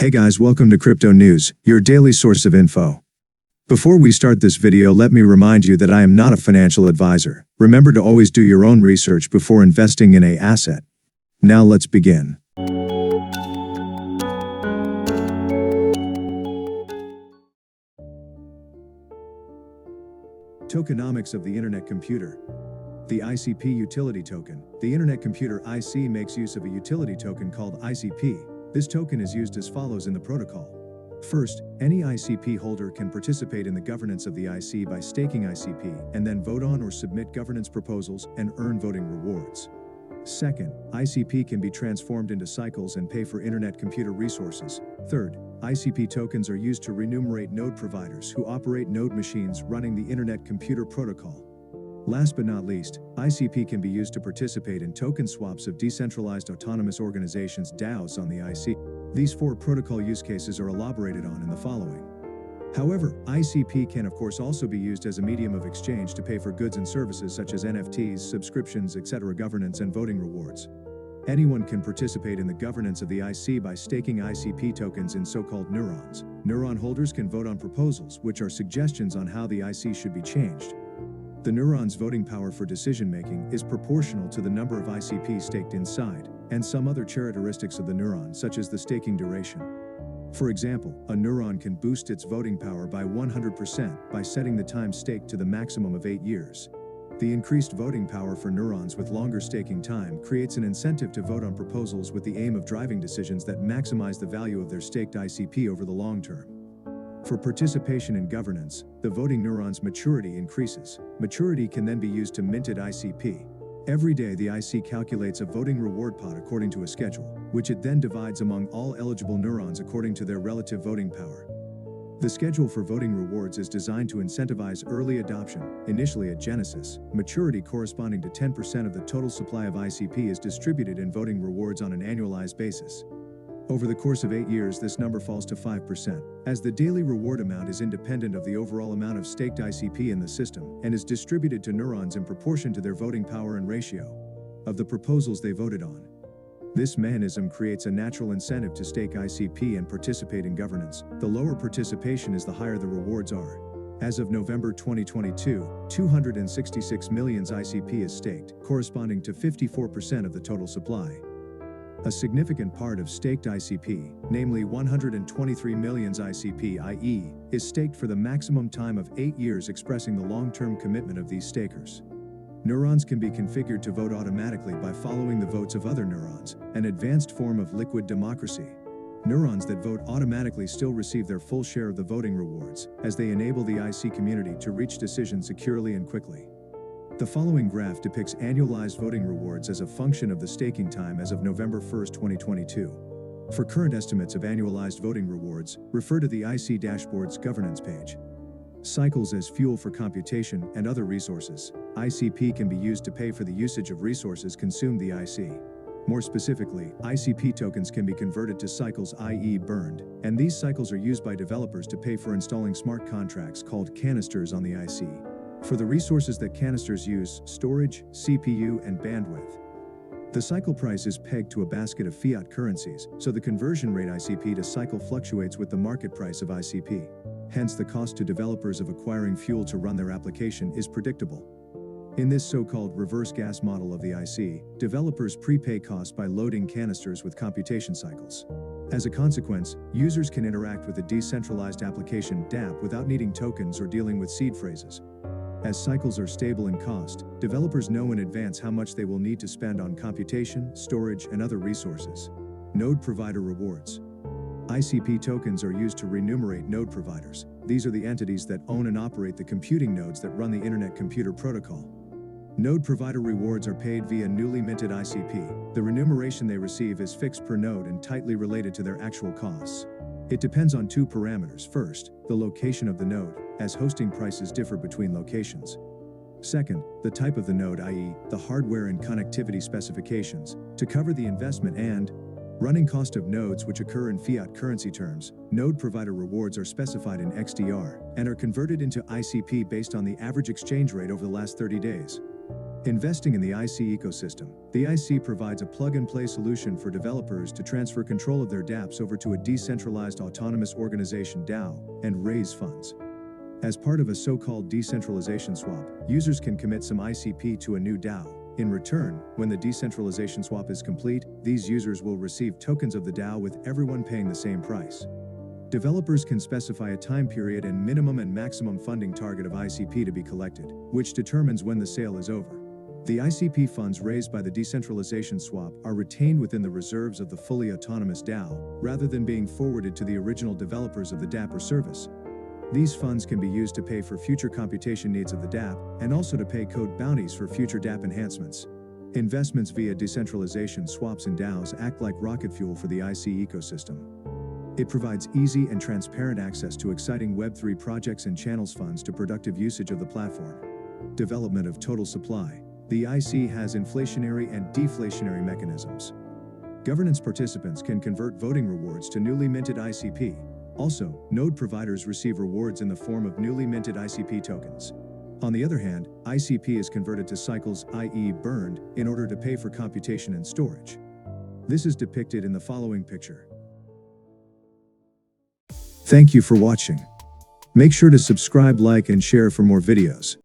Hey guys, welcome to Crypto News, your daily source of info. Before we start this video, let me remind you that I am not a financial advisor. Remember to always do your own research before investing in an asset. Now let's begin. Tokenomics of the Internet Computer. The ICP utility token. The Internet Computer IC makes use of a utility token called ICP. This token is used as follows in the protocol. First, any ICP holder can participate in the governance of the IC by staking ICP, and then vote on or submit governance proposals and earn voting rewards. Second, ICP can be transformed into cycles and pay for internet computer resources. Third, ICP tokens are used to remunerate node providers who operate node machines running the Internet Computer Protocol. Last but not least, ICP can be used to participate in token swaps of decentralized autonomous organizations (DAOs) on the IC. These four protocol use cases are elaborated on in the following. However, ICP can of course also be used as a medium of exchange to pay for goods and services such as NFTs, subscriptions, etc., governance and voting rewards. Anyone can participate in the governance of the IC by staking ICP tokens in so-called neurons. Neuron holders can vote on proposals, which are suggestions on how the IC should be changed. The neuron's voting power for decision-making is proportional to the number of ICP staked inside, and some other characteristics of the neuron, such as the staking duration. For example, a neuron can boost its voting power by 100% by setting the time staked to the maximum of 8 years. The increased voting power for neurons with longer staking time creates an incentive to vote on proposals with the aim of driving decisions that maximize the value of their staked ICP over the long term. For participation in governance, the voting neuron's maturity increases. Maturity can then be used to minted ICP. Every day the IC calculates a voting reward pot according to a schedule, which it then divides among all eligible neurons according to their relative voting power. The schedule for voting rewards is designed to incentivize early adoption. Initially at Genesis, maturity corresponding to 10% of the total supply of ICP is distributed in voting rewards on an annualized basis. Over the course of 8 years, this number falls to 5%, as the daily reward amount is independent of the overall amount of staked ICP in the system and is distributed to neurons in proportion to their voting power and ratio of the proposals they voted on. This mechanism creates a natural incentive to stake ICP and participate in governance. The lower participation is, the higher the rewards are. As of November 2022, 266 million ICP is staked, corresponding to 54% of the total supply. A significant part of staked ICP, namely 123 million ICP i.e., is staked for the maximum time of 8 years, expressing the long-term commitment of these stakers. Neurons can be configured to vote automatically by following the votes of other neurons, an advanced form of liquid democracy. Neurons that vote automatically still receive their full share of the voting rewards, as they enable the IC community to reach decisions securely and quickly. The following graph depicts annualized voting rewards as a function of the staking time as of November 1, 2022. For current estimates of annualized voting rewards, refer to the IC dashboard's governance page. Cycles as fuel for computation and other resources. ICP can be used to pay for the usage of resources consumed the IC. More specifically, ICP tokens can be converted to cycles, i.e. burned, and these cycles are used by developers to pay for installing smart contracts called canisters on the IC. For the resources that canisters use, storage, CPU, and bandwidth. The cycle price is pegged to a basket of fiat currencies, so the conversion rate ICP to cycle fluctuates with the market price of ICP. Hence, the cost to developers of acquiring fuel to run their application is predictable. In this so-called reverse gas model of the IC, developers prepay costs by loading canisters with computation cycles. As a consequence, users can interact with the decentralized application DApp without needing tokens or dealing with seed phrases. As cycles are stable in cost, developers know in advance how much they will need to spend on computation, storage, and other resources. Node provider rewards. ICP tokens are used to remunerate node providers. These are the entities that own and operate the computing nodes that run the Internet Computer Protocol. Node provider rewards are paid via newly minted ICP. The remuneration they receive is fixed per node and tightly related to their actual costs. It depends on two parameters. First, the location of the node, as hosting prices differ between locations. Second, the type of the node, i.e., the hardware and connectivity specifications, to cover the investment and running cost of nodes, which occur in fiat currency terms. Node provider rewards are specified in XDR and are converted into ICP based on the average exchange rate over the last 30 days. Investing in the IC ecosystem. The IC provides a plug-and-play solution for developers to transfer control of their dApps over to a decentralized autonomous organization DAO and raise funds. As part of a so-called decentralization swap, users can commit some ICP to a new DAO. In return, when the decentralization swap is complete, these users will receive tokens of the DAO with everyone paying the same price. Developers can specify a time period and minimum and maximum funding target of ICP to be collected, which determines when the sale is over. The ICP funds raised by the decentralization swap are retained within the reserves of the fully autonomous DAO, rather than being forwarded to the original developers of the dApp or service. These funds can be used to pay for future computation needs of the dApp, and also to pay code bounties for future dApp enhancements. Investments via decentralization swaps and DAOs act like rocket fuel for the IC ecosystem. It provides easy and transparent access to exciting Web3 projects and channels funds to productive usage of the platform. Development of total supply. The IC has inflationary and deflationary mechanisms. Governance participants can convert voting rewards to newly minted ICP. Also, node providers receive rewards in the form of newly minted ICP tokens. On the other hand, ICP is converted to cycles, i.e. burned, in order to pay for computation and storage. This is depicted in the following picture. Thank you for watching. Make sure to subscribe, like, and share for more videos.